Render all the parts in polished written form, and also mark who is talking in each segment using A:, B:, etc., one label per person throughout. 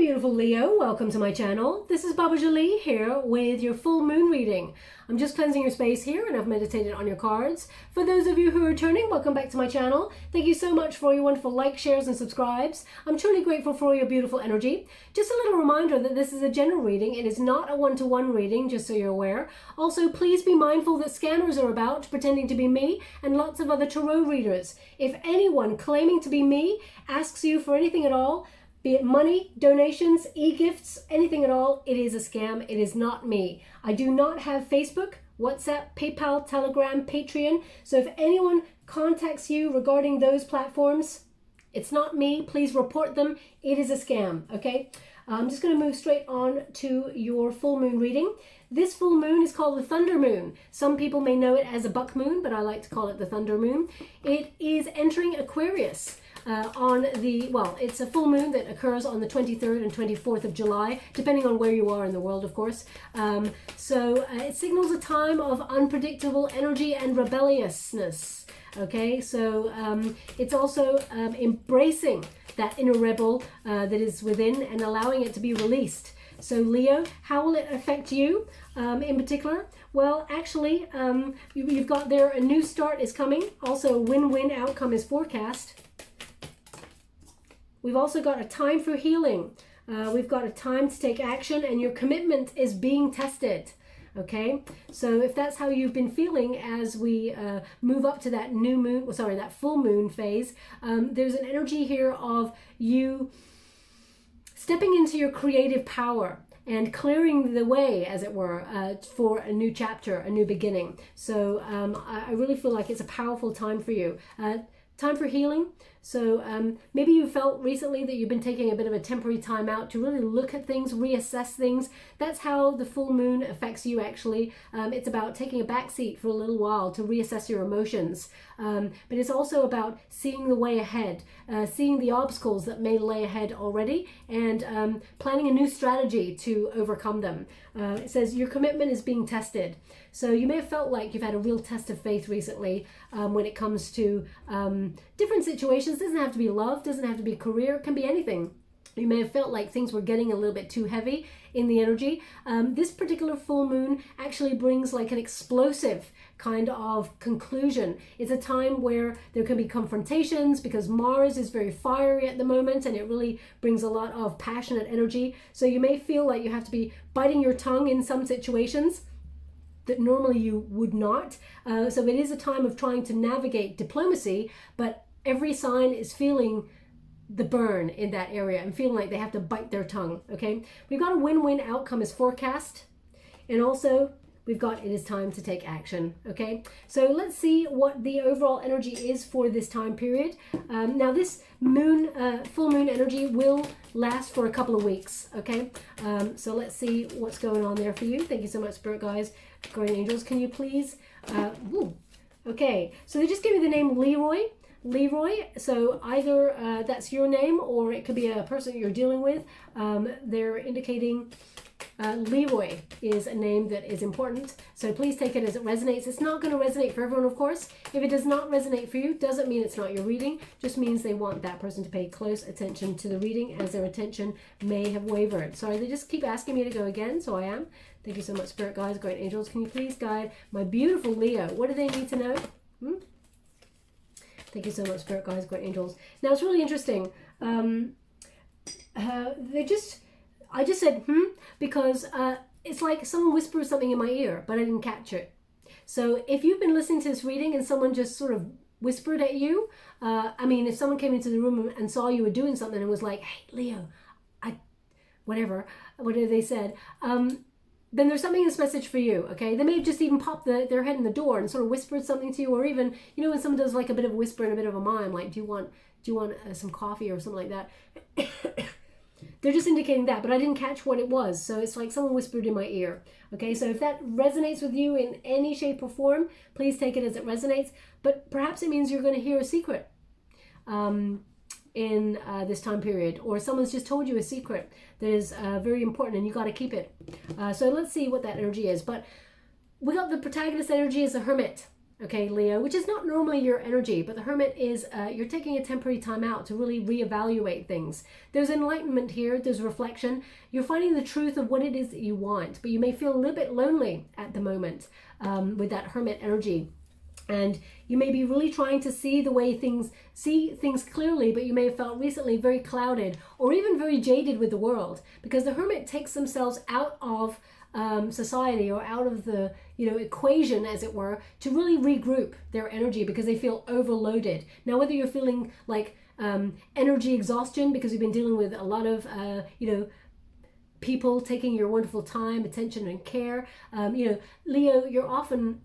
A: beautiful Leo, welcome to my channel. This is Baba Jolie here with your full moon reading. I'm just cleansing your space here and I've meditated on your cards. For those of you who are returning, welcome back to my channel. Thank you so much for your wonderful likes, shares and subscribes. I'm truly grateful for your beautiful energy. Just a little reminder that this is a general reading. It is not a one-to-one reading, just so you're aware. Also, please be mindful that scammers are about pretending to be me and lots of other tarot readers. If anyone claiming to be me asks you for anything at all, be it money, donations, e-gifts, anything at all, it is a scam. It is not me. I do not have Facebook, WhatsApp, PayPal, Telegram, Patreon. So if anyone contacts you regarding those platforms, it's not me. Please report them. It is a scam, okay? I'm just going to move straight on to your full moon reading. This full moon is called the Thunder Moon. Some people may know it as a buck moon, but I like to call it the Thunder Moon. It is entering Aquarius. It's a full moon that occurs on the 23rd and 24th of July, depending on where you are in the world, of course. It signals a time of unpredictable energy and rebelliousness. Okay, so it's also embracing that inner rebel that is within and allowing it to be released. So Leo, how will it affect you in particular? Well, actually, you've got there a new start is coming. Also, a win-win outcome is forecast. We've also got a time for healing. We've got a time to take action and your commitment is being tested. Okay, so if that's how you've been feeling as we move up to that new moon, that full moon phase, there's an energy here of you stepping into your creative power and clearing the way, as it were, for a new chapter, a new beginning. So I really feel like it's a powerful time for you. Time for healing. So maybe you felt recently that you've been taking a bit of a temporary time out to really look at things, reassess things. That's how the full moon affects you, actually. It's about taking a back seat for a little while to reassess your emotions. But it's also about seeing the way ahead, seeing the obstacles that may lay ahead already, and planning a new strategy to overcome them. It says your commitment is being tested. So you may have felt like you've had a real test of faith recently when it comes to different situations. It doesn't have to be love, doesn't have to be career, it can be anything. You may have felt like things were getting a little bit too heavy in the energy. This particular full moon actually brings like an explosive kind of conclusion. It's a time where there can be confrontations because Mars is very fiery at the moment and it really brings a lot of passionate energy. So you may feel like you have to be biting your tongue in some situations that normally you would not. So it is a time of trying to navigate diplomacy, but every sign is feeling the burn in that area and feeling like they have to bite their tongue, okay? We've got a win-win outcome as forecast, and also we've got it is time to take action, okay? So let's see what the overall energy is for this time period. Now this moon, full moon energy will last for a couple of weeks, okay? So let's see what's going on there for you. Thank you so much, Spirit Guides, Guardian Angels. Can you please, okay, so they just gave me the name Leroy. Leroy, so either that's your name or it could be a person you're dealing with. They're indicating Leroy is a name that is important, so please take it as it resonates. It's not going to resonate for everyone, of course. If it does not resonate for you, doesn't mean it's not your reading, just means they want that person to pay close attention to the reading as their attention may have wavered. Sorry, they just keep asking me to go again, so I am. Thank you so much, Spirit Guides, Great Angels. Can you please guide my beautiful Leo? What do they need to know? Thank you so much, Spirit Guides, Great Angels. Now, it's really interesting. I just said, because it's like someone whispers something in my ear, but I didn't catch it. So if you've been listening to this reading and someone just sort of whispered at you, if someone came into the room and saw you were doing something and was like, hey, Leo, whatever they said, then there's something in this message for you, okay? They may have just even popped their head in the door and sort of whispered something to you, or even, you know, when someone does like a bit of a whisper and a bit of a mime, like, do you want some coffee or something like that? They're just indicating that, but I didn't catch what it was. So it's like someone whispered in my ear, okay? So if that resonates with you in any shape or form, please take it as it resonates. But perhaps it means you're going to hear a secret in this time period, or someone's just told you a secret that is very important and you got to keep it. So let's see what that energy is. But we got the protagonist energy as a hermit, okay, Leo, which is not normally your energy, but the Hermit is, you're taking a temporary time out to really reevaluate things. There's enlightenment here, there's reflection. You're finding the truth of what it is that you want, but you may feel a little bit lonely at the moment with that Hermit energy. And you may be really trying to see things clearly, but you may have felt recently very clouded or even very jaded with the world, because the Hermit takes themselves out of society or out of the equation, as it were, to really regroup their energy because they feel overloaded. Now, whether you're feeling like energy exhaustion because you've been dealing with a lot of people taking your wonderful time, attention, and care, Leo, you're often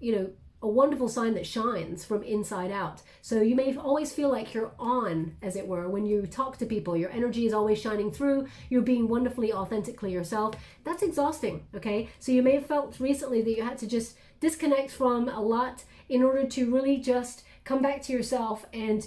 A: a wonderful sign that shines from inside out. So you may always feel like you're on, as it were, when you talk to people. Your energy is always shining through. You're being wonderfully, authentically yourself. That's exhausting, okay? So you may have felt recently that you had to just disconnect from a lot in order to really just come back to yourself and,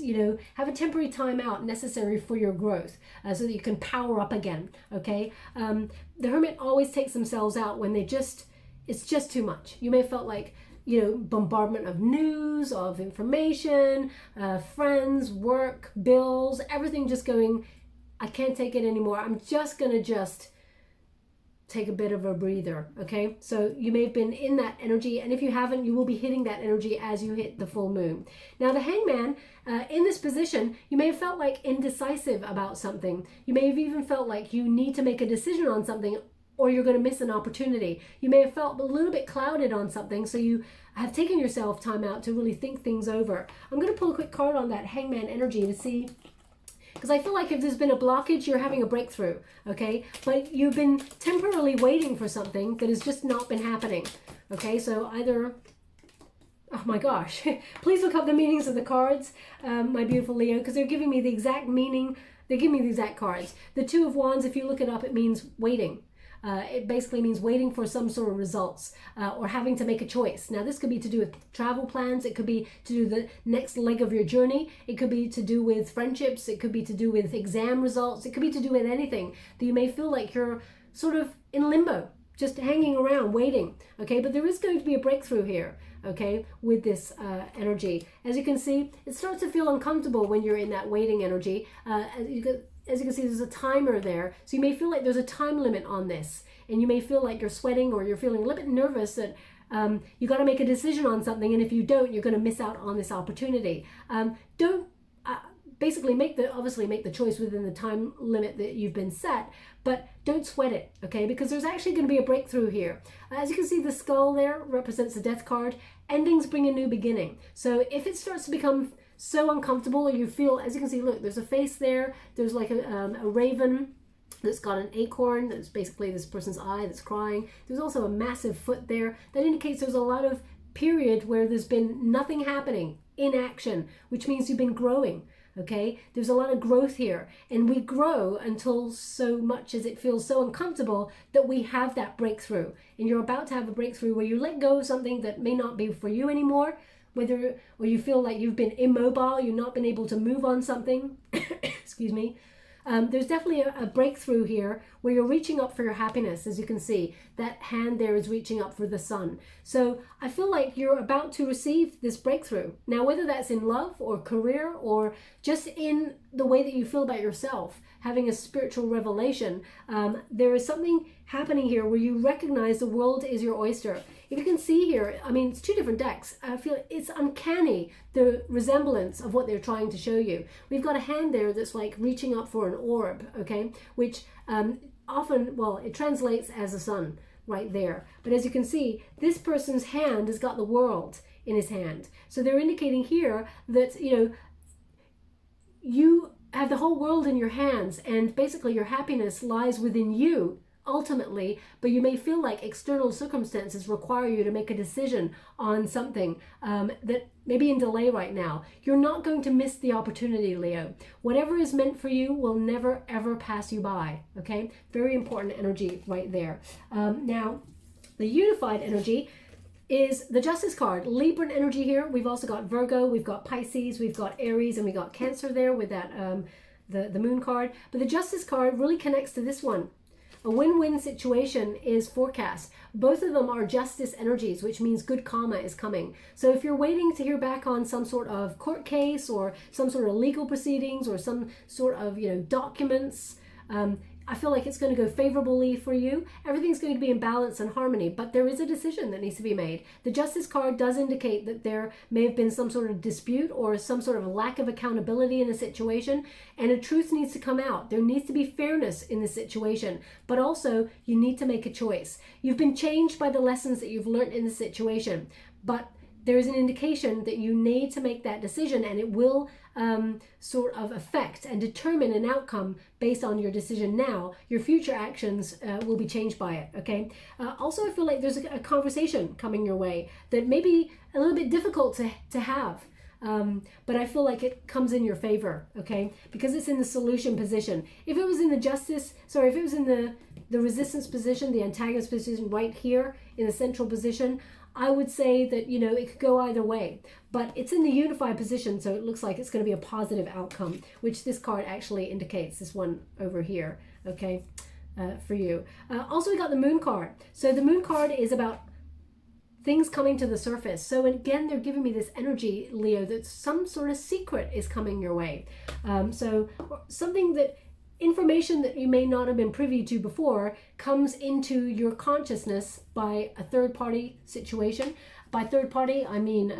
A: have a temporary time out necessary for your growth so that you can power up again, okay? The Hermit always takes themselves out when it's just too much. You may have felt like, bombardment of news, of information, friends, work, bills, everything just going, I can't take it anymore. I'm just going to take a bit of a breather, okay? So you may have been in that energy, and if you haven't, you will be hitting that energy as you hit the full moon. Now, the Hangman, in this position, you may have felt like indecisive about something. You may have even felt like you need to make a decision on something, or you're going to miss an opportunity. You may have felt a little bit clouded on something, so you have taken yourself time out to really think things over. I'm going to pull a quick card on that Hangman energy to see, because I feel like if there's been a blockage, you're having a breakthrough, okay? But you've been temporarily waiting for something that has just not been happening, okay? So either, oh my gosh, please look up the meanings of the cards, my beautiful Leo, because they're giving me the exact meaning. They give me the exact cards. The Two of Wands, if you look it up, it means waiting. It basically means waiting for some sort of results or having to make a choice. Now, this could be to do with travel plans. It could be to do the next leg of your journey. It could be to do with friendships. It could be to do with exam results. It could be to do with anything that you may feel like you're sort of in limbo, just hanging around, waiting, okay? But there is going to be a breakthrough here, okay, with this energy. As you can see, it starts to feel uncomfortable when you're in that waiting energy. As you can see, there's a timer there. So you may feel like there's a time limit on this, and you may feel like you're sweating or you're feeling a little bit nervous that you got to make a decision on something, and if you don't, you're going to miss out on this opportunity. Don't basically obviously make the choice within the time limit that you've been set, but don't sweat it, okay? Because there's actually going to be a breakthrough here. As you can see, the skull there represents the Death card. Endings bring a new beginning. So if it starts to become so uncomfortable, or you feel, as you can see, look, there's a face there. There's like a raven that's got an acorn that's basically this person's eye that's crying. There's also a massive foot there. That indicates there's a lot of period where there's been nothing happening, inaction, which means you've been growing. Okay, there's a lot of growth here, and we grow until so much as it feels so uncomfortable that we have that breakthrough. And you're about to have a breakthrough where you let go of something that may not be for you anymore, or you feel like you've been immobile, you've not been able to move on something. Excuse me. There's definitely a breakthrough here where you're reaching up for your happiness. As you can see, that hand there is reaching up for the sun. So I feel like you're about to receive this breakthrough. Now, whether that's in love or career or just in the way that you feel about yourself, having a spiritual revelation, there is something happening here where you recognize the world is your oyster. If you can see here, I mean, it's two different decks. I feel it's uncanny, the resemblance of what they're trying to show you. We've got a hand there that's like reaching up for an orb, okay, which often, well, it translates as a sun right there. But as you can see, this person's hand has got the world in his hand. So they're indicating here that, you have the whole world in your hands, and basically your happiness lies within you ultimately, but you may feel like external circumstances require you to make a decision on something that may be in delay right now. You're not going to miss the opportunity, Leo. Whatever is meant for you will never ever pass you by, okay? Very important energy right there. Now, the unified energy is the Justice card. Libran energy here. We've also got Virgo, we've got Pisces, we've got Aries, and we got Cancer there with that the Moon card. But the Justice card really connects to this one. A win-win situation is forecast. Both of them are justice energies, which means good karma is coming. So if you're waiting to hear back on some sort of court case or some sort of legal proceedings or some sort of, documents, I feel like it's going to go favorably for you. Everything's going to be in balance and harmony, but there is a decision that needs to be made. The Justice card does indicate that there may have been some sort of dispute or some sort of lack of accountability in a situation, and a truth needs to come out. There needs to be fairness in the situation, but also you need to make a choice. You've been changed by the lessons that you've learned in the situation, but there is an indication that you need to make that decision, and it will sort of affect and determine an outcome based on your decision now. Your future actions will be changed by it, okay? Also, I feel like there's a conversation coming your way that may be a little bit difficult to have, but I feel like it comes in your favor, okay? Because it's in the solution position. If it was in the if it was in the resistance position, the antagonist position right here in the central position, I would say that, it could go either way, but it's in the unified position, so it looks like it's going to be a positive outcome, which this card actually indicates, this one over here, okay, for you. Also, we got the Moon card. So the Moon card is about things coming to the surface. So again, they're giving me this energy, Leo, that some sort of secret is coming your way. So something that information that you may not have been privy to before comes into your consciousness by a third-party situation. By third party, I mean,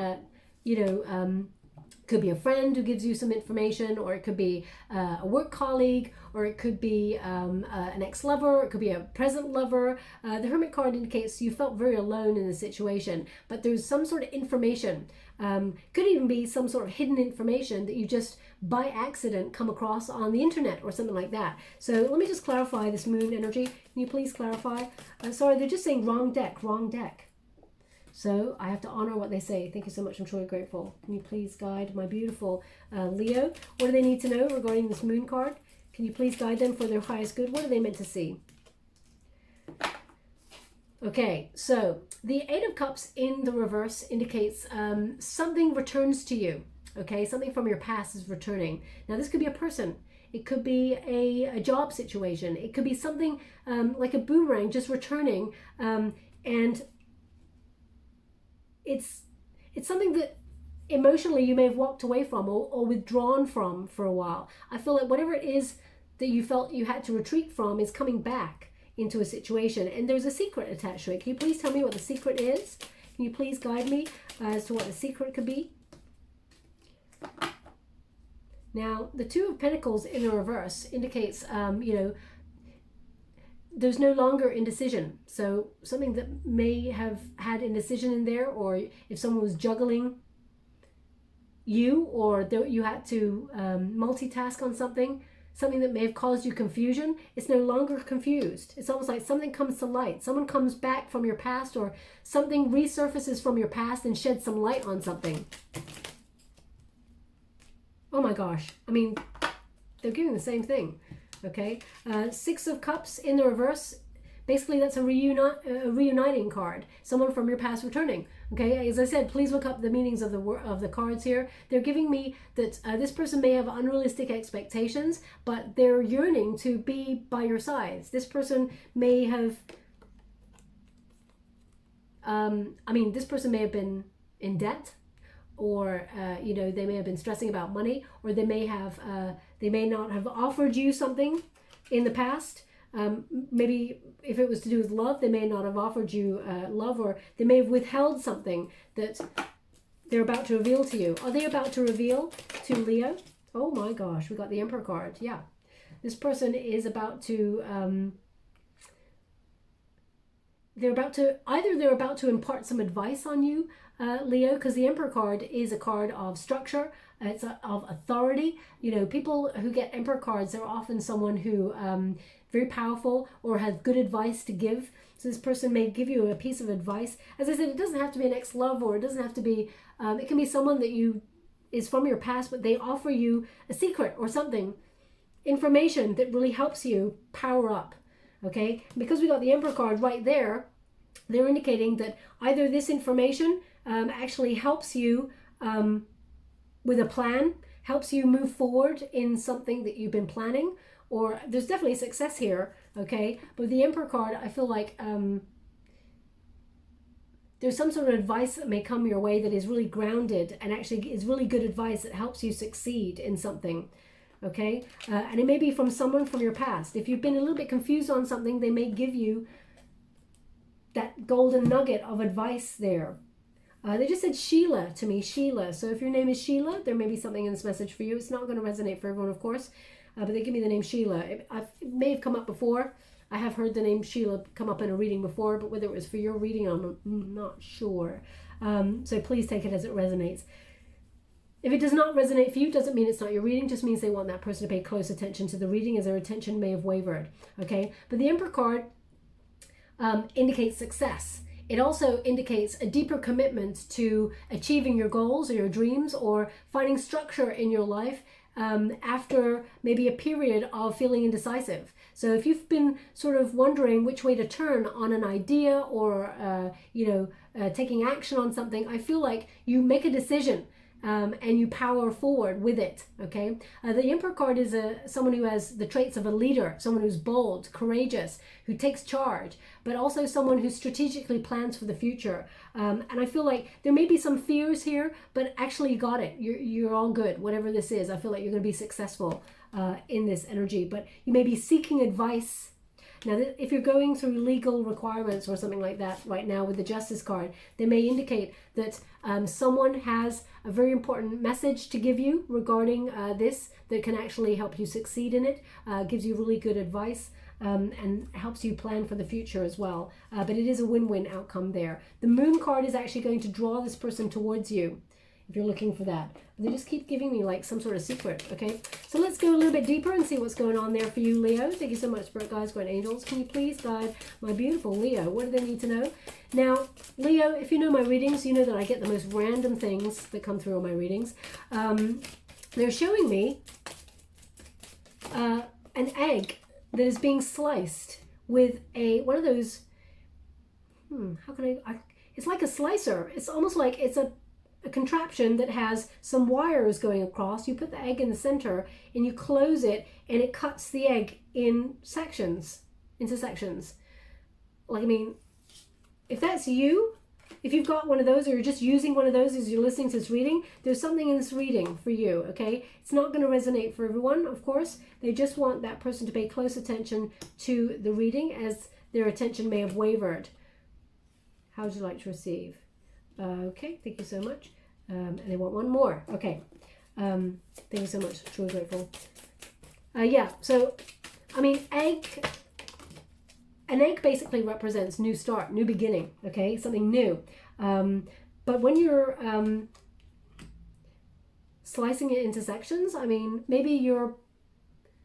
A: could be a friend who gives you some information, or it could be a work colleague, or it could be an ex-lover, it could be a present lover. The Hermit card indicates you felt very alone in the situation, but there's some sort of information. Could even be some sort of hidden information that you just by accident come across on the internet or something like that. So let me just clarify this Moon energy. Can you please clarify? Sorry, they're just saying wrong deck, wrong deck. So I have to honor what they say. Thank you so much. I'm truly grateful. Can you please guide my beautiful Leo? What do they need to know regarding this Moon card? Can you please guide them for their highest good? What are they meant to see? Okay, so the Eight of Cups in the reverse indicates something returns to you. Okay, something from your past is returning. Now, this could be a person. It could be a job situation. It could be something like a boomerang just returning, and it's something that emotionally you may have walked away from or withdrawn from for a while. I feel like whatever it is that you felt you had to retreat from is coming back into a situation, and there's a secret attached to it. Can you please tell me what the secret is? Can you please guide me as to what the secret could be? Now, the Two of Pentacles in the reverse indicates, there's no longer indecision. So something that may have had indecision in there, or if someone was juggling you, or you had to multitask on something that may have caused you confusion, it's no longer confused. It's almost like something comes to light. Someone comes back from your past, or something resurfaces from your past and sheds some light on something. Oh my gosh. I mean, they're giving the same thing. Okay. Six of Cups in the reverse. Basically, that's a reuniting card. Someone from your past returning. Okay. As I said, please look up the meanings of the cards here. They're giving me that this person may have unrealistic expectations, but they're yearning to be by your side. This person may have, this person may have been in debt, or they may have been stressing about money, or they may not have offered you something in the past. Maybe if it was to do with love, they may not have offered you love, or they may have withheld something that they're about to reveal to you. Are they about to reveal to Leo? Oh my gosh, we got the Emperor card. Yeah, this person is about to they're about to impart some advice on you, Leo, because the Emperor card is a card of structure. It's of authority. People who get Emperor cards are often someone who very powerful or has good advice to give. So this person may give you a piece of advice. As I said, it doesn't have to be an ex-love, or it doesn't have to be, it can be someone that is from your past, but they offer you a secret or something, information that really helps you power up. Okay, because we got the Emperor card right there, they're indicating that either this information actually helps you with a plan, helps you move forward in something that you've been planning, or there's definitely success here okay? But with the Emperor card, I feel like there's some sort of advice that may come your way that is really grounded and actually is really good advice that helps you succeed in something, okay? And it may be from someone from your past. If you've been a little bit confused on something, they may give you that golden nugget of advice there. They just said Sheila to me, Sheila. So if your name is Sheila, there may be something in this message for you. It's not going to resonate for everyone, of course, but they give me the name Sheila. It may have come up before. I have heard the name Sheila come up in a reading before, but whether it was for your reading, I'm not sure. So please take it as it resonates. If it does not resonate for you, doesn't mean it's not your reading, just means they want that person to pay close attention to the reading, as their attention may have wavered, okay? But the Emperor card indicates success. It also indicates a deeper commitment to achieving your goals or your dreams, or finding structure in your life after maybe a period of feeling indecisive. So if you've been sort of wondering which way to turn on an idea, or taking action on something, I feel like you make a decision and you power forward with it, okay? The Emperor card is someone who has the traits of a leader, someone who's bold, courageous, who takes charge, but also someone who strategically plans for the future. And I feel like there may be some fears here, but actually you got it. You're all good, whatever this is. I feel like you're going to be successful in this energy, but you may be seeking advice. Now, if you're going through legal requirements or something like that right now with the Justice card, they may indicate that someone has a very important message to give you regarding this that can actually help you succeed in it, gives you really good advice, and helps you plan for the future as well. But it is a win-win outcome there. The Moon card is actually going to draw this person towards you, if you're looking for that. But they just keep giving me like some sort of secret, okay? So let's go a little bit deeper and see what's going on there for you, Leo. Thank you so much, Spirit Guides, Guardian Angels. Can you please guide my beautiful Leo? What do they need to know? Now, Leo, if you know my readings, you know that I get the most random things that come through on my readings. They're showing me an egg that is being sliced with one of those, how can I it's like a slicer. It's almost like it's a contraption that has some wires going across. You put the egg in the center and you close it, and it cuts the egg in sections, into sections. Like, I mean, if that's you, if you've got one of those, or you're just using one of those as you're listening to this reading, there's something in this reading for you, okay? It's not going to resonate for everyone, of course. They just want that person to pay close attention to the reading, as their attention may have wavered. How would you like to receive? Okay, thank you so much. And they want one more. Okay. Thank you so much. Truly grateful. Yeah, so, I mean, an egg basically represents new start, new beginning, okay? Something new. But when you're slicing it into sections, I mean, maybe you're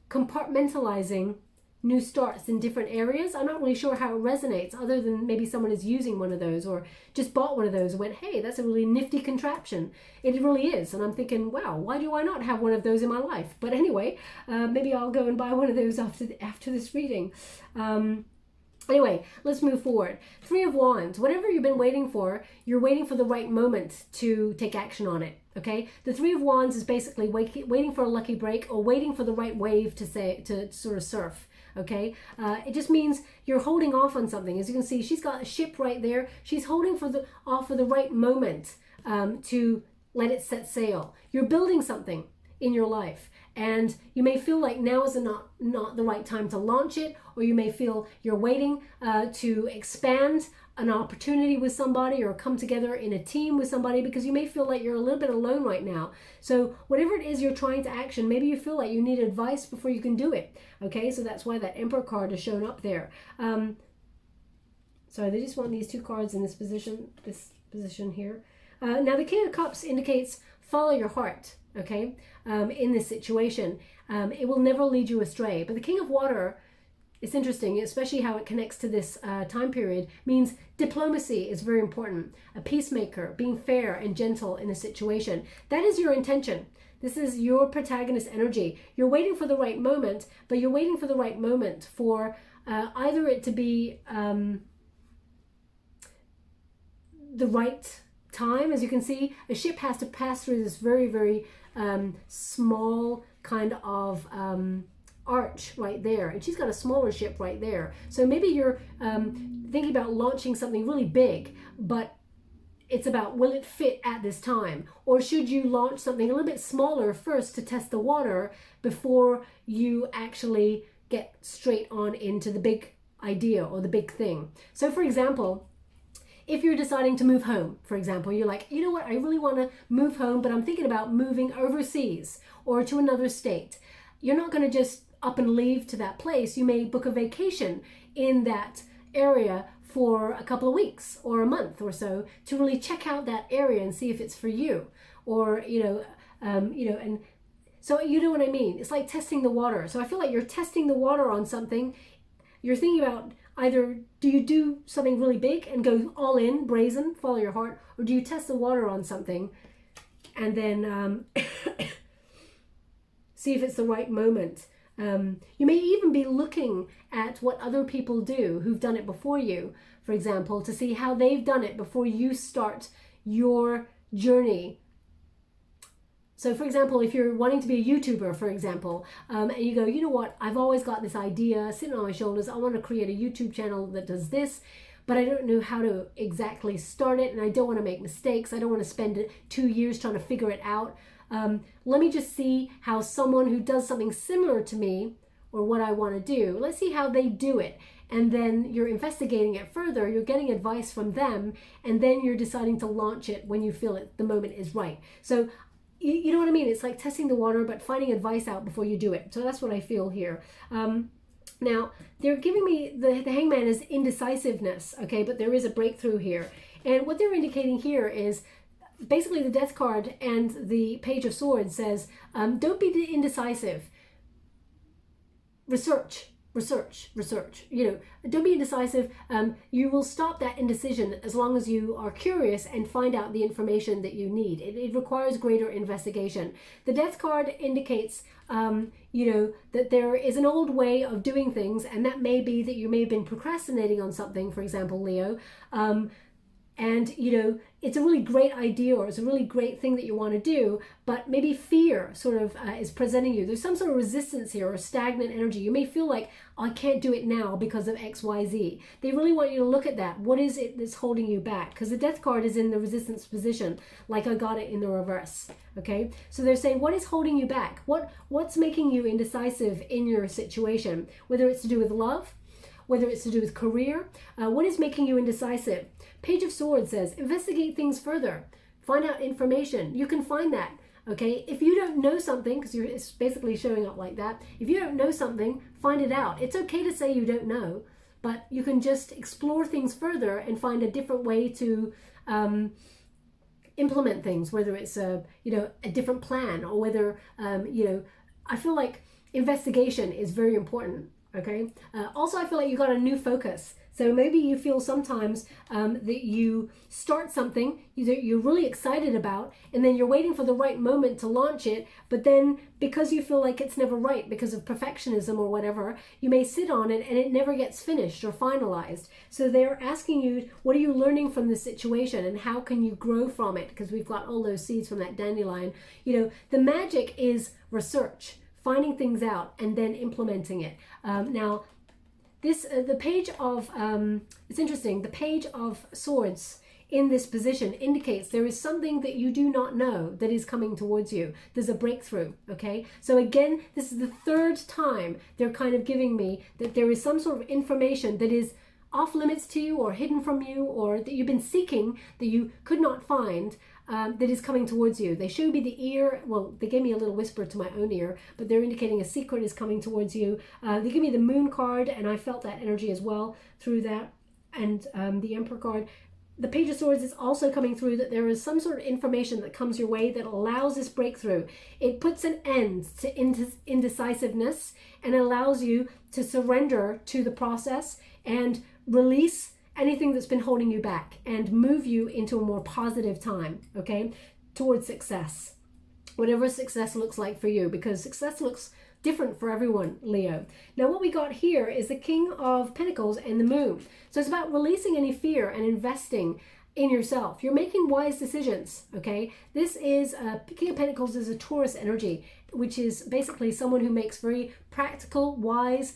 A: compartmentalizing new starts in different areas. I'm not really sure how it resonates, other than maybe someone is using one of those, or just bought one of those and went, hey, that's a really nifty contraption. It really is. And I'm thinking, wow, why do I not have one of those in my life? But anyway, maybe I'll go and buy one of those after this reading. Anyway, let's move forward. Three of Wands. Whatever you've been waiting for, you're waiting for the right moment to take action on it. Okay, the Three of Wands is basically waiting for a lucky break, or waiting for the right wave to sort of surf. Okay, it just means you're holding off on something. As you can see, she's got a ship right there. She's holding off for the right moment to let it set sail. You're building something in your life, and you may feel like now is not the right time to launch it, or you may feel you're waiting to expand an opportunity with somebody, or come together in a team with somebody, because you may feel like you're a little bit alone right now. So whatever it is you're trying to action, maybe you feel like you need advice before you can do it. Okay, so that's why that Emperor card has shown up there. Sorry, they just want these two cards in this position here. Now the King of Cups indicates follow your heart, okay, in this situation. It will never lead you astray. But the King of Water, it's interesting, especially how it connects to this time period, means diplomacy is very important. A peacemaker, being fair and gentle in a situation. That is your intention. This is your protagonist energy. You're waiting for the right moment, but you're waiting for the right moment for either it to be the right time. As you can see, a ship has to pass through this very, very small kind of arch right there, and she's got a smaller ship right there. So maybe you're thinking about launching something really big, but it's about, will it fit at this time? Or should you launch something a little bit smaller first to test the water before you actually get straight on into the big idea or the big thing? So for example, if you're deciding to move home, for example, you're like, you know what, I really want to move home, but I'm thinking about moving overseas or to another state. You're not going to just up and leave to that place. You may book a vacation in that area for a couple of weeks or a month or so to really check out that area and see if it's for you. Or, and so you know what I mean? It's like testing the water. So I feel like you're testing the water on something. You're thinking about either, do you do something really big and go all in, brazen, follow your heart, or do you test the water on something and then see if it's the right moment? You may even be looking at what other people do who've done it before you, for example, to see how they've done it before you start your journey. So for example, if you're wanting to be a YouTuber, for example, and you go, you know what, I've always got this idea sitting on my shoulders. I want to create a YouTube channel that does this, but I don't know how to exactly start it, and I don't want to make mistakes. I don't want to spend 2 years trying to figure it out. Let me just see how someone who does something similar to me or what I want to do, let's see how they do it. And then you're investigating it further, you're getting advice from them, and then you're deciding to launch it when you feel it, the moment is right. So you know what I mean? It's like testing the water, but finding advice out before you do it. So that's what I feel here. Now, they're giving me, the hangman is indecisiveness, okay? But there is a breakthrough here. And what they're indicating here is basically the death card and the page of swords says, don't be indecisive. Research. Don't be indecisive. You will stop that indecision as long as you are curious and find out the information that you need. It requires greater investigation. The death card indicates, that there is an old way of doing things, and that may be that you may have been procrastinating on something, for example, Leo. And, it's a really great idea, or it's a really great thing that you want to do, but maybe fear sort of is presenting you. There's some sort of resistance here or stagnant energy. You may feel like, I can't do it now because of X, Y, Z. They really want you to look at that. What is it that's holding you back? Because the death card is in the resistance position, like I got it in the reverse. Okay, so they're saying, what is holding you back? What's making you indecisive in your situation? Whether it's to do with love, whether it's to do with career, what is making you indecisive? Page of Swords says, investigate things further. Find out information. You can find that, okay? If you don't know something, because it's basically showing up like that, if you don't know something, find it out. It's okay to say you don't know, but you can just explore things further and find a different way to implement things, whether it's a different plan, or whether, I feel like investigation is very important. Okay. Also, I feel like you got a new focus. So maybe you feel sometimes that you start something that you're really excited about, and then you're waiting for the right moment to launch it. But then because you feel like it's never right because of perfectionism or whatever, you may sit on it and it never gets finished or finalized. So they're asking you, what are you learning from the situation and how can you grow from it? Because we've got all those seeds from that dandelion. The magic is research. Finding things out and then implementing it. Now, the page of, it's interesting, the page of swords in this position indicates there is something that you do not know that is coming towards you. There's a breakthrough, okay? So again, this is the third time they're kind of giving me that there is some sort of information that is off limits to you or hidden from you, or that you've been seeking that you could not find, that is coming towards you. They showed me the ear. Well, they gave me a little whisper to my own ear, but they're indicating a secret is coming towards you. They give me the moon card, and I felt that energy as well through that, and the emperor card. The page of swords is also coming through that there is some sort of information that comes your way that allows this breakthrough. It puts an end to indecisiveness and allows you to surrender to the process and release anything that's been holding you back and move you into a more positive time, okay, towards success, whatever success looks like for you, because success looks different for everyone, Leo. Now what we got here is the King of Pentacles and the Moon. So it's about releasing any fear and investing in yourself. You're making wise decisions, okay? This is King of Pentacles is a Taurus energy, which is basically someone who makes very practical, wise,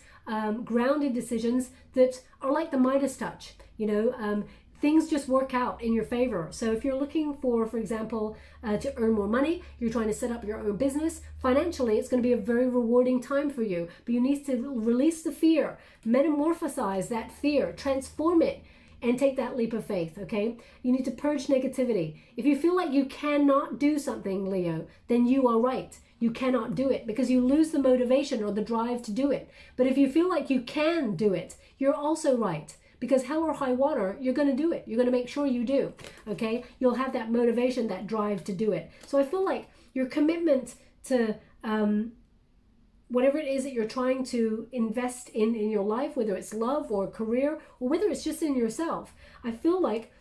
A: grounded decisions that are like the Midas touch. You know, things just work out in your favor. So if you're looking for example, to earn more money, you're trying to set up your own business, financially, it's going to be a very rewarding time for you. But you need to release the fear, metamorphosize that fear, transform it, and take that leap of faith, okay? You need to purge negativity. If you feel like you cannot do something, Leo, then you are right. You cannot do it because you lose the motivation or the drive to do it. But if you feel like you can do it, you're also right. Because hell or high water, you're going to do it. You're going to make sure you do, okay? You'll have that motivation, that drive to do it. So I feel like your commitment to whatever it is that you're trying to invest in your life, whether it's love or career, or whether it's just in yourself, I feel like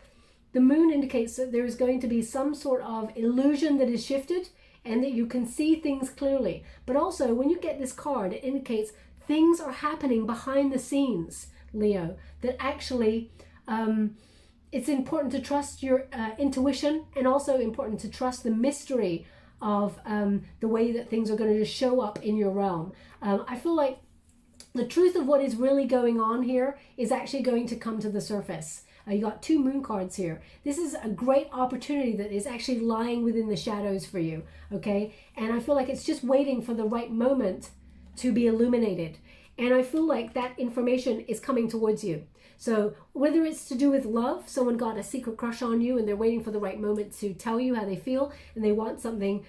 A: the moon indicates that there is going to be some sort of illusion that is shifted and that you can see things clearly. But also, when you get this card, it indicates things are happening behind the scenes, Leo, that actually it's important to trust your intuition, and also important to trust the mystery of the way that things are going to just show up in your realm. I feel like the truth of what is really going on here is actually going to come to the surface. You got two moon cards here. This is a great opportunity that is actually lying within the shadows for you, okay? And I feel like it's just waiting for the right moment to be illuminated. And I feel like that information is coming towards you. So whether it's to do with love, someone got a secret crush on you and they're waiting for the right moment to tell you how they feel, and they want something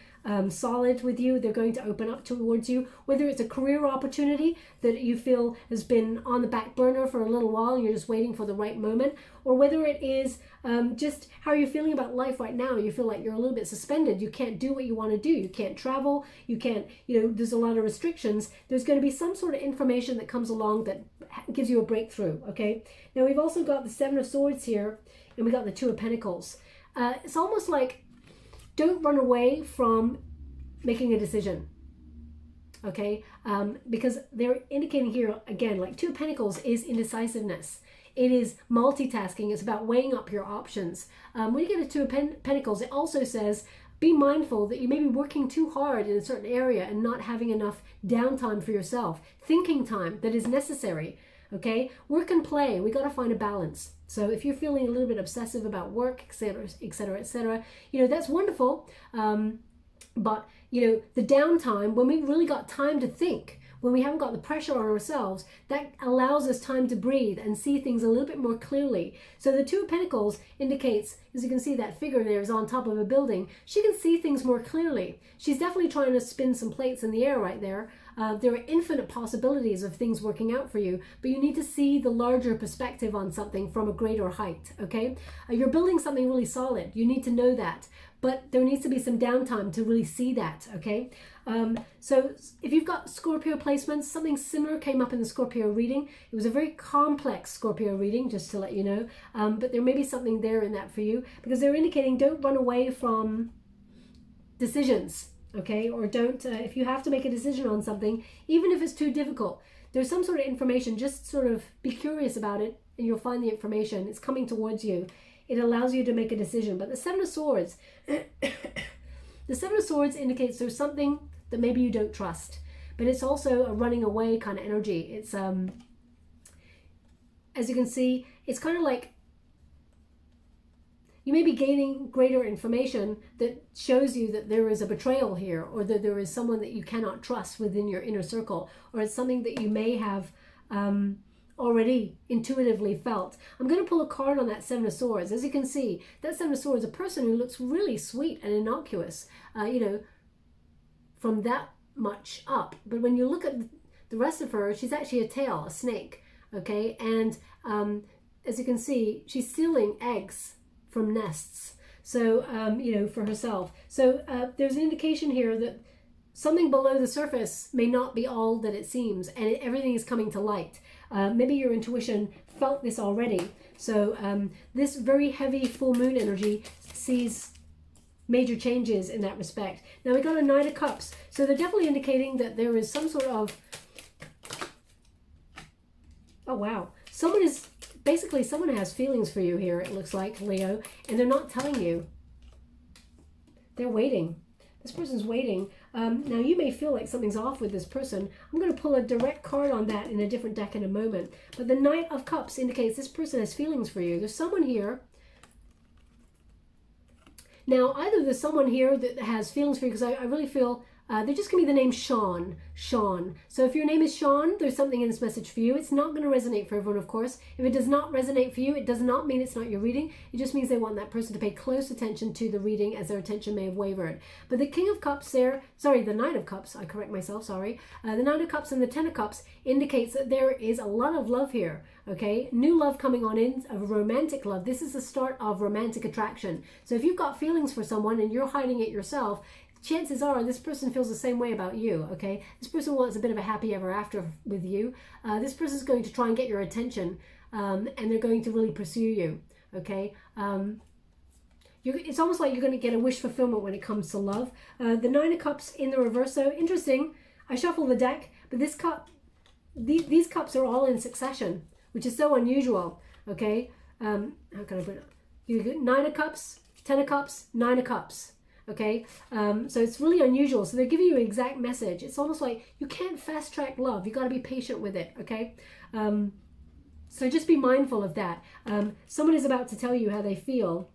A: solid with you, they're going to open up towards you. Whether it's a career opportunity that you feel has been on the back burner for a little while and you're just waiting for the right moment, or whether it is just how you're feeling about life right now. You feel like you're a little bit suspended. You can't do what you want to do. You can't travel. You can't, there's a lot of restrictions. There's going to be some sort of information that comes along that gives you a breakthrough, okay? Now we've also got the Seven of Swords here, and we got the Two of Pentacles. It's almost like, don't run away from making a decision, okay? Because they're indicating here, again, like Two of Pentacles is indecisiveness. It is multitasking. It's about weighing up your options. When you get a Two of Pentacles, it also says, be mindful that you may be working too hard in a certain area and not having enough downtime for yourself, thinking time that is necessary, okay? Work and play, we got to find a balance. So if you're feeling a little bit obsessive about work, etc., etc., etc., that's wonderful. But, the downtime, when we've really got time to think, when we haven't got the pressure on ourselves, that allows us time to breathe and see things a little bit more clearly. So the Two of Pentacles indicates, as you can see, that figure there is on top of a building. She can see things more clearly. She's definitely trying to spin some plates in the air right there. There are infinite possibilities of things working out for you, but you need to see the larger perspective on something from a greater height, okay? You're building something really solid. You need to know that, but there needs to be some downtime to really see that, okay? So if you've got Scorpio placements, something similar came up in the Scorpio reading. It was a very complex Scorpio reading, just to let you know, but there may be something there in that for you, because they're indicating don't run away from decisions, okay? Or don't, if you have to make a decision on something, even if it's too difficult, there's some sort of information, just sort of be curious about it and you'll find the information. It's coming towards you. It allows you to make a decision. But the Seven of Swords, the Seven of Swords indicates there's something that maybe you don't trust, but it's also a running away kind of energy. It's, as you can see, it's kind of like you may be gaining greater information that shows you that there is a betrayal here, or that there is someone that you cannot trust within your inner circle, or it's something that you may have already intuitively felt. I'm going to pull a card on that Seven of Swords. As you can see, that Seven of Swords is a person who looks really sweet and innocuous, from that much up. But when you look at the rest of her, she's actually a tail, a snake, okay? And as you can see, she's stealing eggs from nests, so for herself. So there's an indication here that something below the surface may not be all that it seems, and everything is coming to light. Maybe your intuition felt this already. So this very heavy full moon energy sees major changes in that respect. Now we got a Knight of Cups, so they're definitely indicating that there is some sort of, oh wow, someone has feelings for you here, it looks like, Leo, and they're not telling you. They're waiting. This person's waiting. Now, you may feel like something's off with this person. I'm going to pull a direct card on that in a different deck in a moment. But the Knight of Cups indicates this person has feelings for you. There's someone here. Now, either there's someone here that has feelings for you, because I really feel they're just going to be the name Sean. Sean. So if your name is Sean, there's something in this message for you. It's not going to resonate for everyone, of course. If it does not resonate for you, it does not mean it's not your reading. It just means they want that person to pay close attention to the reading, as their attention may have wavered. But the King of Cups there, sorry, the Knight of Cups, I correct myself, sorry. The Knight of Cups and the Ten of Cups indicates that there is a lot of love here. Okay, new love coming on in, of romantic love. This is the start of romantic attraction. So if you've got feelings for someone and you're hiding it yourself, chances are this person feels the same way about you. Okay, this person wants a bit of a happy ever after with you. This person's going to try and get your attention, and they're going to really pursue you. Okay, it's almost like you're going to get a wish fulfillment when it comes to love. The Nine of Cups in the reverse. So interesting. I shuffle the deck, but this cup, these cups are all in succession, which is so unusual. Okay, how can I put it? You get Nine of Cups, Ten of Cups, Nine of Cups. Okay, so it's really unusual. So they're giving you an exact message. It's almost like you can't fast track love. You got to be patient with it. Okay, so just be mindful of that. Someone is about to tell you how they feel.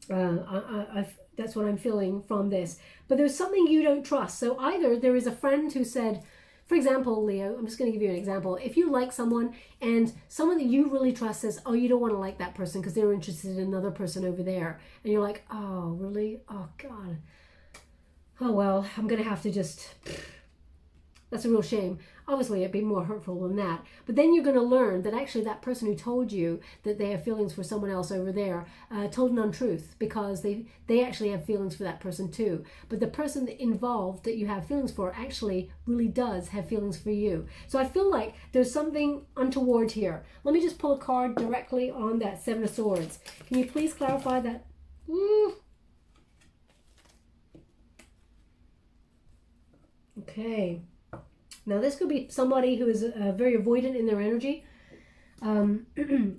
A: That's what I'm feeling from this. But there's something you don't trust. So either there is a friend who said, for example, Leo, I'm just going to give you an example. If you like someone and someone that you really trust says, oh, you don't want to like that person because they're interested in another person over there. And you're like, oh, really? Oh, God. Oh, well, I'm going to have to just... That's a real shame. Obviously, it'd be more hurtful than that. But then you're going to learn that actually that person who told you that they have feelings for someone else over there told an untruth, because they actually have feelings for that person too. But the person involved that you have feelings for actually really does have feelings for you. So I feel like there's something untoward here. Let me just pull a card directly on that Seven of Swords. Can you please clarify that? Okay. Now, this could be somebody who is very avoidant in their energy.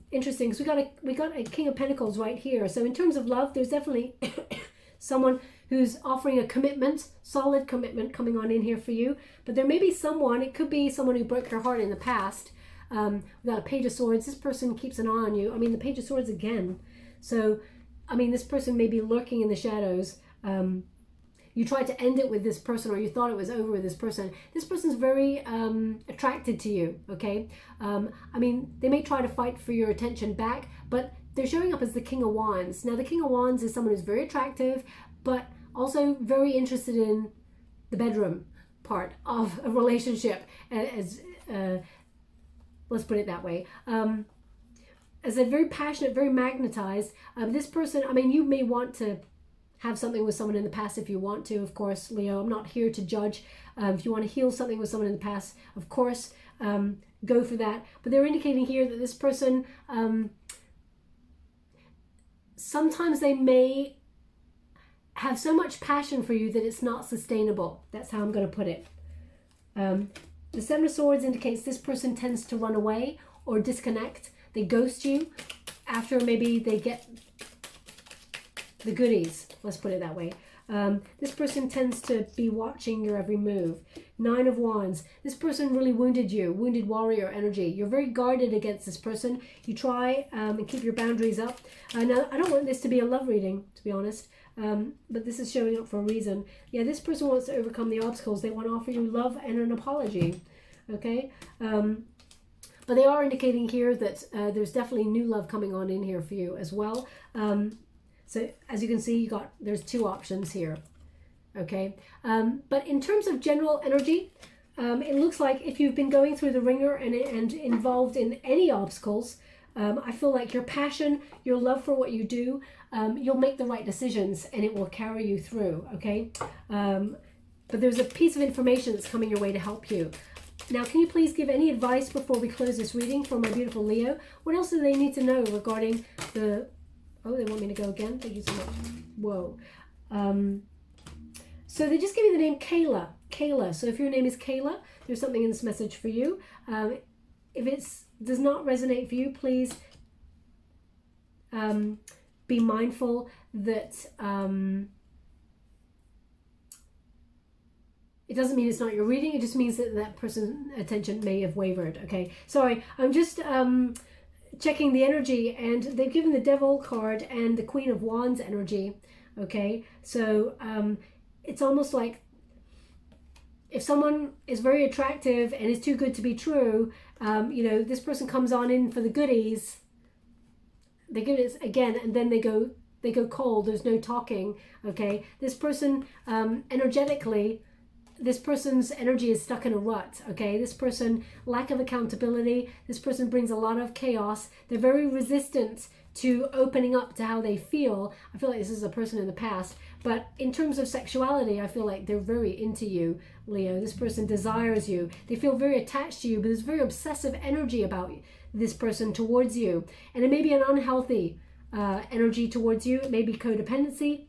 A: Interesting, because we got a King of Pentacles right here. So in terms of love, there's definitely someone who's offering a commitment, solid commitment coming on in here for you. But there may be someone, it could be someone who broke your heart in the past. We got a Page of Swords. This person keeps an eye on you. I mean, the Page of Swords again. So, I mean, this person may be lurking in the shadows. You tried to end it with this person, or you thought it was over with this person. This person's very attracted to you, okay? I mean, they may try to fight for your attention back, but they're showing up as the King of Wands. Now, the King of Wands is someone who's very attractive, but also very interested in the bedroom part of a relationship, as let's put it that way. As a very passionate, very magnetized, this person, I mean, you may want to have something with someone in the past if you want to, of course, Leo. I'm not here to judge. If you want to heal something with someone in the past, of course, go for that. But they're indicating here that this person, sometimes they may have so much passion for you that it's not sustainable. That's how I'm going to put it. The Seven of Swords indicates this person tends to run away or disconnect. They ghost you after maybe they get the goodies, let's put it that way. This person tends to be watching your every move. Nine of Wands. This person really wounded you, wounded warrior energy. You're very guarded against this person. You try and keep your boundaries up. Now, I don't want this to be a love reading, to be honest, but this is showing up for a reason. Yeah, this person wants to overcome the obstacles. They want to offer you love and an apology, okay? But they are indicating here that there's definitely new love coming on in here for you as well. So as you can see, there's two options here, okay? But in terms of general energy, it looks like if you've been going through the ringer and involved in any obstacles, I feel like your passion, your love for what you do, you'll make the right decisions and it will carry you through, okay? But there's a piece of information that's coming your way to help you. Now, can you please give any advice before we close this reading for my beautiful Leo? What else do they need to know regarding the... Oh, they want me to go again? Thank you so much. Whoa. So they just gave me the name Kayla. Kayla. So if your name is Kayla, there's something in this message for you. If it does not resonate for you, please be mindful that it doesn't mean it's not your reading. It just means that that person's attention may have wavered. Okay, sorry, I'm just checking the energy, and they've given the Devil card and the Queen of Wands energy. Okay, so it's almost like if someone is very attractive and is too good to be true, you know, this person comes on in for the goodies, they give it again, and then they go cold. There's no talking. Okay, this person energetically, this person's energy is stuck in a rut. Okay, this person, lack of accountability, this person brings a lot of chaos. They're very resistant to opening up to how they feel. I feel like this is a person in the past, but in terms of sexuality, I feel like they're very into you, Leo. This person desires you. They feel very attached to you, but there's very obsessive energy about this person towards you, and it may be an unhealthy energy towards you. It may be codependency.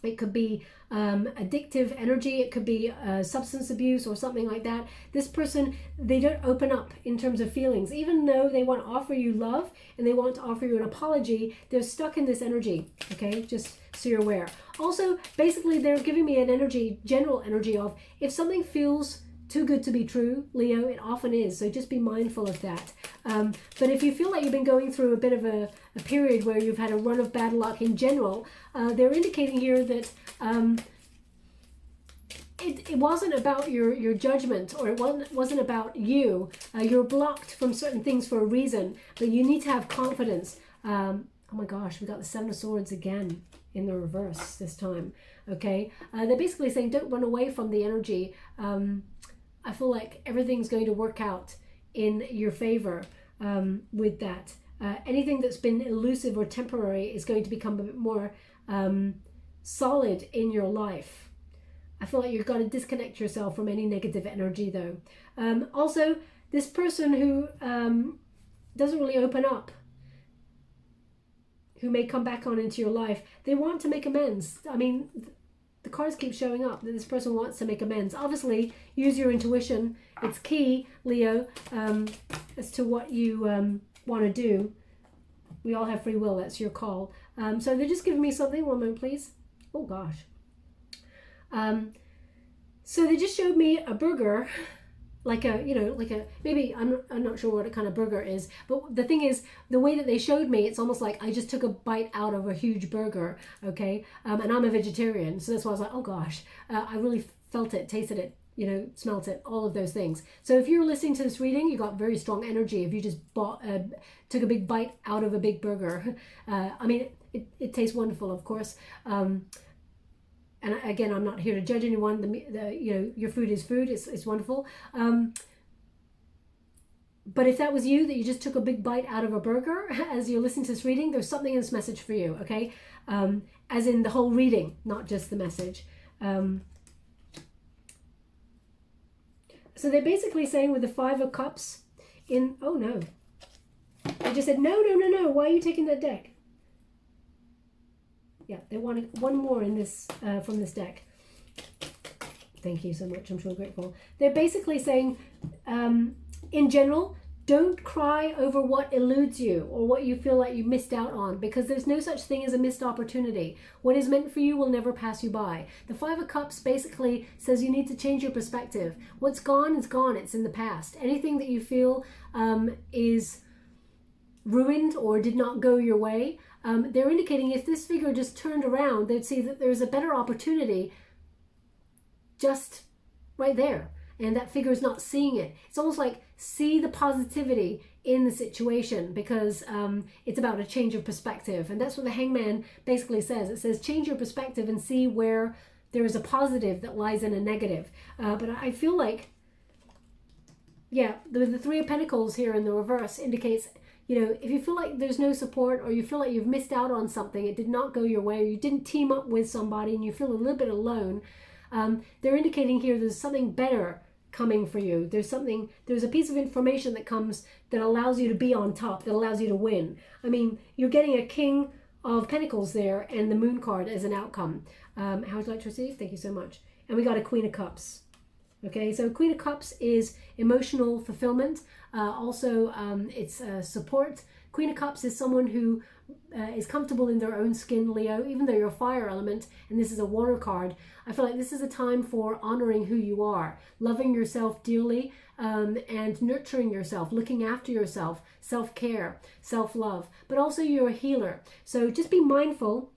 A: It could be addictive energy. It could be substance abuse or something like that. This person, they don't open up in terms of feelings. Even though they want to offer you love and they want to offer you an apology, they're stuck in this energy. Okay, just so you're aware. Also, basically, they're giving me an energy, general energy of if something feels too good to be true, Leo, it often is. So just be mindful of that. But if you feel like you've been going through a bit of a period where you've had a run of bad luck in general, they're indicating here that it wasn't about your judgment, or it wasn't about you. You're blocked from certain things for a reason, but you need to have confidence. Oh my gosh, we got the Seven of Swords again in the reverse this time. Okay, they're basically saying don't run away from the energy. I feel like everything's going to work out in your favor with that. Anything that's been elusive or temporary is going to become a bit more solid in your life. I feel like you've got to disconnect yourself from any negative energy, though. Also, this person who doesn't really open up, who may come back on into your life, they want to make amends. I mean, the cards keep showing up that this person wants to make amends. Obviously, use your intuition. It's key, Leo, as to what you want to do. We all have free will. That's your call. So they're just giving me something. One moment, please. Oh, gosh. So they just showed me a burger, like a, you know, like a, maybe, I'm not sure what kind of burger it is, but the thing is, the way that they showed me, it's almost like I just took a bite out of a huge burger, okay? And I'm a vegetarian, so that's why I was like, oh gosh, I really felt it, tasted it, you know, smelt it, all of those things. So if you're listening to this reading, you got very strong energy if you just took a big bite out of a big burger. I mean, it tastes wonderful, of course. And again, I'm not here to judge anyone. You know, your food is food. It's wonderful. But if that was you, that you just took a big bite out of a burger as you're listening to this reading, there's something in this message for you, okay? As in the whole reading, not just the message. So they're basically saying with the Five of Cups in... Oh, no. They just said, no. Why are you taking that deck? Yeah, they wanted one more in this from this deck. Thank you so much. I'm sure grateful. They're basically saying, in general, don't cry over what eludes you or what you feel like you missed out on, because there's no such thing as a missed opportunity. What is meant for you will never pass you by. The Five of Cups basically says you need to change your perspective. What's gone is gone. It's in the past. Anything that you feel is ruined or did not go your way, they're indicating if this figure just turned around, they'd see that there's a better opportunity just right there. And that figure is not seeing it. It's almost like see the positivity in the situation, because it's about a change of perspective. And that's what the Hangman basically says. It says change your perspective and see where there is a positive that lies in a negative. But I feel like, yeah, the Three of Pentacles here in the reverse indicates, you know, if you feel like there's no support, or you feel like you've missed out on something, it did not go your way, or you didn't team up with somebody and you feel a little bit alone, they're indicating here there's something better coming for you. There's a piece of information that comes that allows you to be on top, that allows you to win. I mean, you're getting a King of Pentacles there and the Moon card as an outcome. How would you like to receive? Thank you so much. And we got a Queen of Cups. Okay, so Queen of Cups is emotional fulfillment. Also, it's support. Queen of Cups is someone who is comfortable in their own skin, Leo, even though you're a fire element and this is a water card. I feel like this is a time for honoring who you are, loving yourself dearly, and nurturing yourself, looking after yourself, self-care, self-love, but also you're a healer. So just be mindful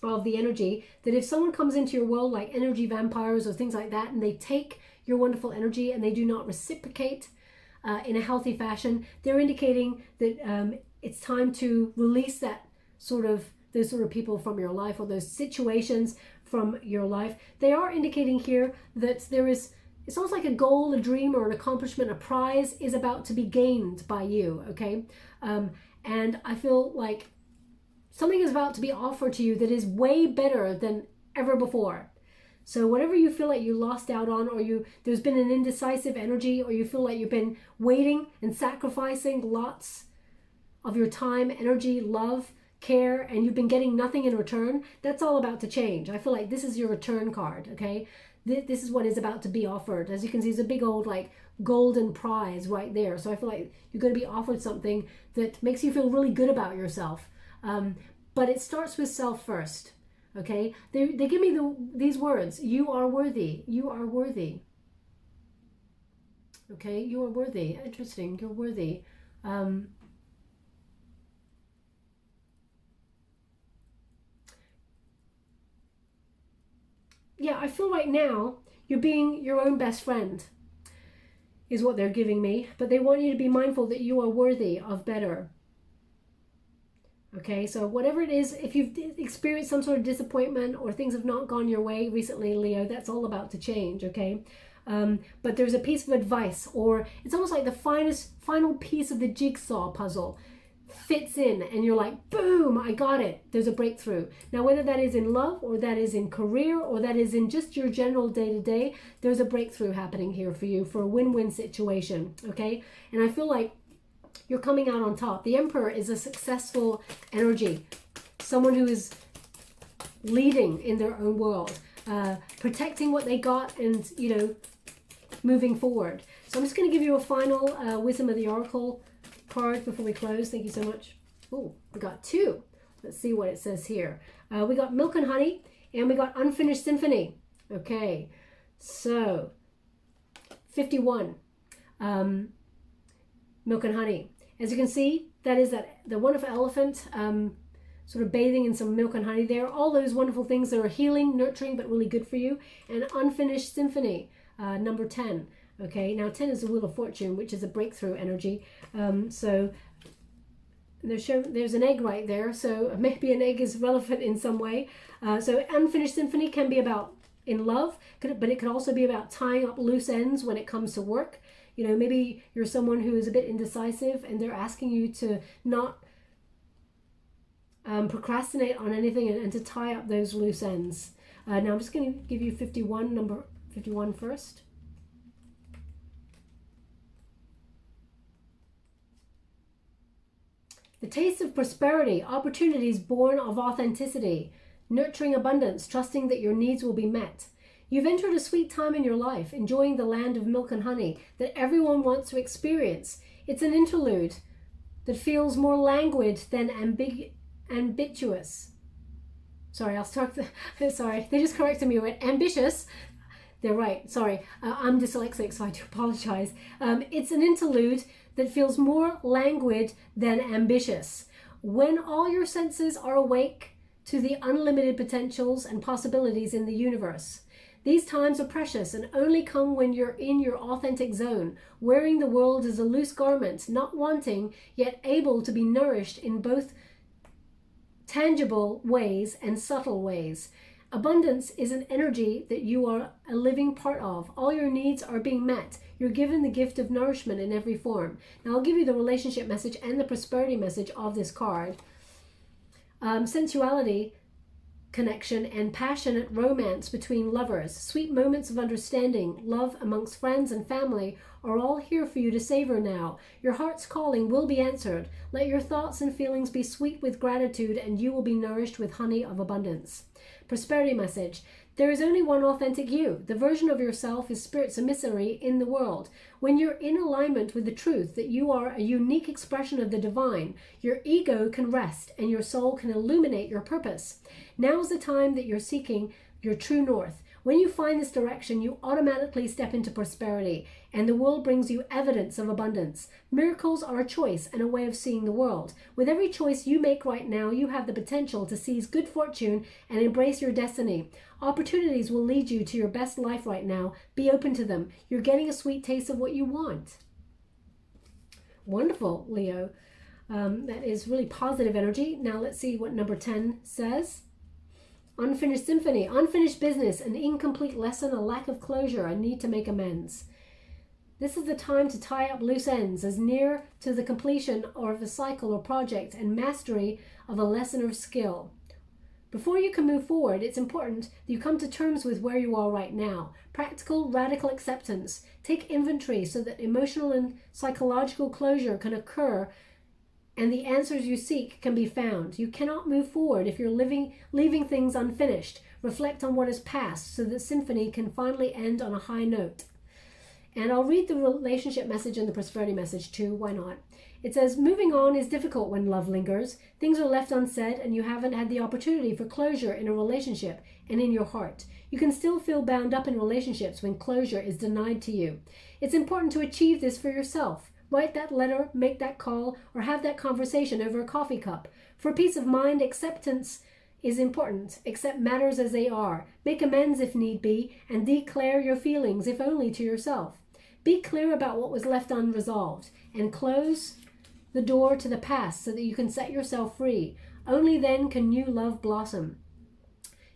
A: of the energy that if someone comes into your world like energy vampires or things like that, and they take your wonderful energy and they do not reciprocate in a healthy fashion, they're indicating that it's time to release those sort of people from your life, or those situations from your life. They are indicating here that it's almost like a goal, a dream, or an accomplishment, a prize is about to be gained by you, okay? And I feel like something is about to be offered to you that is way better than ever before. So whatever you feel like you lost out on, or there's been an indecisive energy, or you feel like you've been waiting and sacrificing lots of your time, energy, love, care, and you've been getting nothing in return, that's all about to change. I feel like this is your return card, okay? This is what is about to be offered. As you can see, there's a big old like golden prize right there. So I feel like you're going to be offered something that makes you feel really good about yourself. But it starts with self first, okay? They give me these words: you are worthy, you are worthy. Okay, you are worthy. Interesting, you're worthy. Yeah, I feel right now you're being your own best friend is what they're giving me, but they want you to be mindful that you are worthy of better. Okay, so whatever it is, if you've experienced some sort of disappointment or things have not gone your way recently, Leo, that's all about to change, okay? But there's a piece of advice, or it's almost like the final piece of the jigsaw puzzle fits in and you're like, boom, I got it. There's a breakthrough. Now, whether that is in love, or that is in career, or that is in just your general day-to-day, there's a breakthrough happening here for you, for a win-win situation, okay? And I feel like you're coming out on top. The Emperor is a successful energy, someone who is leading in their own world, protecting what they got, and, you know, moving forward. So I'm just going to give you a final Wisdom of the Oracle card before we close. Thank you so much. Oh, we got two. Let's see what it says here. We got Milk and Honey, and we got Unfinished Symphony. Okay, so 51. Milk and Honey. As you can see, that is the wonderful elephant sort of bathing in some milk and honey there. All those wonderful things that are healing, nurturing, but really good for you. And Unfinished Symphony, number 10. Okay, now 10 is the Wheel of Fortune, which is a breakthrough energy. So there's an egg right there, so maybe an egg is relevant in some way. So Unfinished Symphony can be about in love, but it could also be about tying up loose ends when it comes to work. You know, maybe you're someone who is a bit indecisive and they're asking you to not procrastinate on anything and to tie up those loose ends. Now I'm just going to give you number 51 first. The taste of prosperity, opportunities born of authenticity, nurturing abundance, trusting that your needs will be met. You've entered a sweet time in your life, enjoying the land of milk and honey that everyone wants to experience. It's an interlude that feels more languid than ambitious. Sorry, I'll start. Sorry, they just corrected me. Right? Ambitious. They're right. Sorry, I'm dyslexic, so I do apologize. It's an interlude that feels more languid than ambitious. When all your senses are awake to the unlimited potentials and possibilities in the universe. These times are precious and only come when you're in your authentic zone, wearing the world as a loose garment, not wanting, yet able to be nourished in both tangible ways and subtle ways. Abundance is an energy that you are a living part of. All your needs are being met. You're given the gift of nourishment in every form. Now I'll give you the relationship message and the prosperity message of this card. Sensuality, connection, and passionate romance between lovers, sweet moments of understanding, love amongst friends and family are all here for you to savor now. Your heart's calling will be answered. Let your thoughts and feelings be sweet with gratitude, and you will be nourished with honey of abundance. Prosperity message. There is only one authentic you. The version of yourself is spirit's emissary in the world. When you're in alignment with the truth that you are a unique expression of the divine, your ego can rest and your soul can illuminate your purpose. Now is the time that you're seeking your true north. When you find this direction, you automatically step into prosperity, and the world brings you evidence of abundance. Miracles are a choice and a way of seeing the world. With every choice you make right now, you have the potential to seize good fortune and embrace your destiny. Opportunities will lead you to your best life right now. Be open to them. You're getting a sweet taste of what you want. Wonderful, Leo. That is really positive energy. Now let's see what number 10 says. Unfinished symphony, unfinished business, an incomplete lesson, a lack of closure, a need to make amends. This is the time to tie up loose ends as near to the completion of a cycle or project and mastery of a lesson or skill. Before you can move forward, it's important that you come to terms with where you are right now. Practical, radical acceptance. Take inventory so that emotional and psychological closure can occur and the answers you seek can be found. You cannot move forward if you're leaving things unfinished. Reflect on what is past so that symphony can finally end on a high note. And I'll read the relationship message and the prosperity message too. Why not? It says, moving on is difficult when love lingers. Things are left unsaid and you haven't had the opportunity for closure in a relationship and in your heart. You can still feel bound up in relationships when closure is denied to you. It's important to achieve this for yourself. Write that letter, make that call, or have that conversation over a coffee cup. For peace of mind, acceptance is important. Accept matters as they are. Make amends if need be, and declare your feelings, if only to yourself. Be clear about what was left unresolved, and close the door to the past so that you can set yourself free. Only then can new love blossom.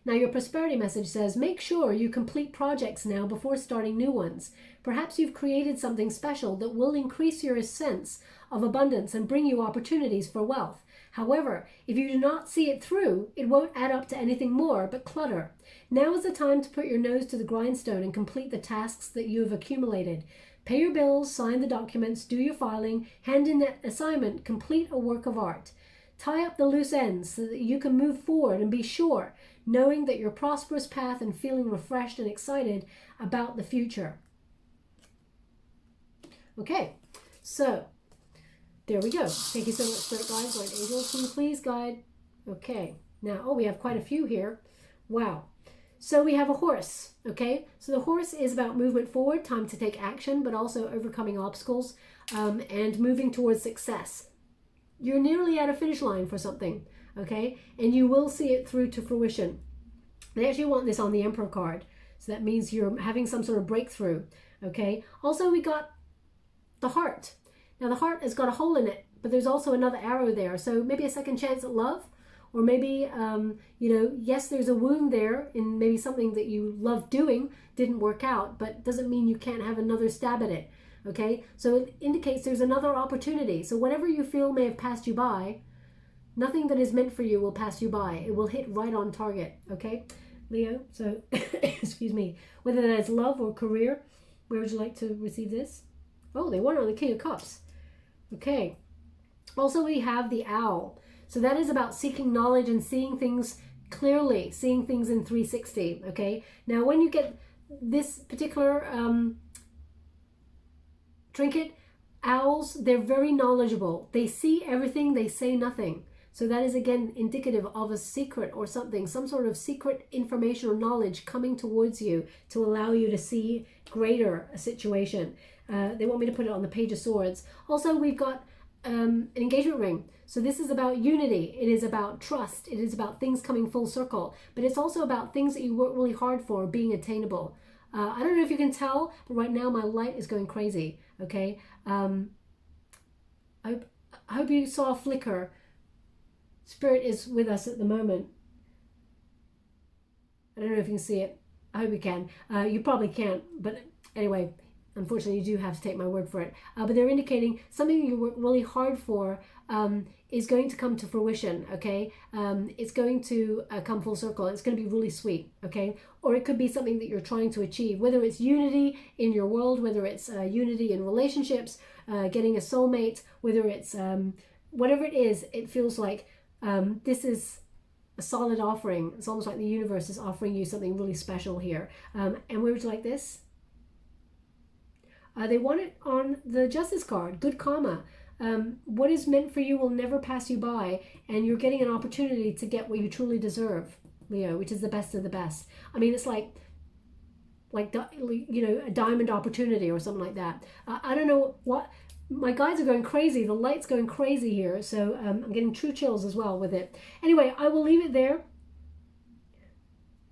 A: Now your prosperity message says, make sure you complete projects now before starting new ones. Perhaps you've created something special that will increase your sense of abundance and bring you opportunities for wealth. However, if you do not see it through, it won't add up to anything more but clutter. Now is the time to put your nose to the grindstone and complete the tasks that you have accumulated. Pay your bills, sign the documents, do your filing, hand in that assignment, complete a work of art. Tie up the loose ends so that you can move forward and be sure, knowing that your prosperous path and feeling refreshed and excited about the future. Okay, so there we go. Thank you so much, Spirit Guides, Light Angels. Can you please guide? Okay, now, we have quite a few here. Wow. So we have a horse, okay? So the horse is about movement forward, time to take action, but also overcoming obstacles and moving towards success. You're nearly at a finish line for something, okay? And you will see it through to fruition. They actually want this on the Emperor card. So that means you're having some sort of breakthrough, okay? Also, we got the heart. Now, the heart has got a hole in it, but there's also another arrow there. So maybe a second chance at love, or maybe, yes, there's a wound there in maybe something that you love doing, didn't work out, but doesn't mean you can't have another stab at it, okay? So it indicates there's another opportunity. So whatever you feel may have passed you by, nothing that is meant for you will pass you by. It will hit right on target, okay, Leo? So, excuse me, whether that is love or career, where would you like to receive this? Oh, they won on the King of Cups. Okay. Also, we have the owl. So that is about seeking knowledge and seeing things clearly, seeing things in 360, okay? Now, when you get this particular trinket, owls, they're very knowledgeable. They see everything, they say nothing. So that is, again, indicative of a secret or something, some sort of secret information or knowledge coming towards you to allow you to see greater a situation. They want me to put it on the Page of Swords. Also, we've got an engagement ring. So this is about unity. It is about trust. It is about things coming full circle. But it's also about things that you work really hard for being attainable. I don't know if you can tell, but right now my light is going crazy, okay? I hope you saw a flicker. Spirit is with us at the moment. I don't know if you can see it. I hope you can. You probably can't, but anyway, unfortunately you do have to take my word for it. But they're indicating something you work really hard for is going to come to fruition, okay? It's going to come full circle. It's going to be really sweet, okay? Or it could be something that you're trying to achieve, whether it's unity in your world, whether it's unity in relationships, getting a soulmate, whether it's whatever it is, it feels like this is a solid offering. It's almost like the universe is offering you something really special here. And where would you like this? They want it on the Justice card, good karma. What is meant for you will never pass you by, and you're getting an opportunity to get what you truly deserve, Leo, which is the best of the best. I mean, it's like you know, a diamond opportunity or something like that. I don't know what, my guides are going crazy. The light's going crazy here, so I'm getting true chills as well with it. Anyway, I will leave it there.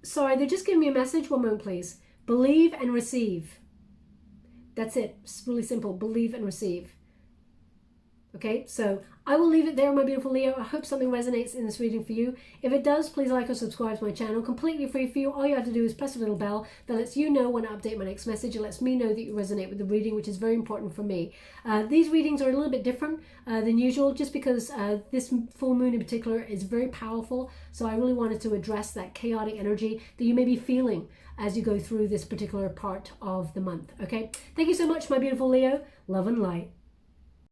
A: Sorry, they're just giving me a message. One moment, please. Believe and receive. That's it. It's really simple. Believe and receive. Okay, so I will leave it there, my beautiful Leo. I hope something resonates in this reading for you. If it does, please like or subscribe to my channel. Completely free for you. All you have to do is press a little bell that lets you know when I update my next message. It lets me know that you resonate with the reading, which is very important for me. These readings are a little bit different than usual, just because this full moon in particular is very powerful. So I really wanted to address that chaotic energy that you may be feeling as you go through this particular part of the month. Okay, thank you so much, my beautiful Leo. Love and light.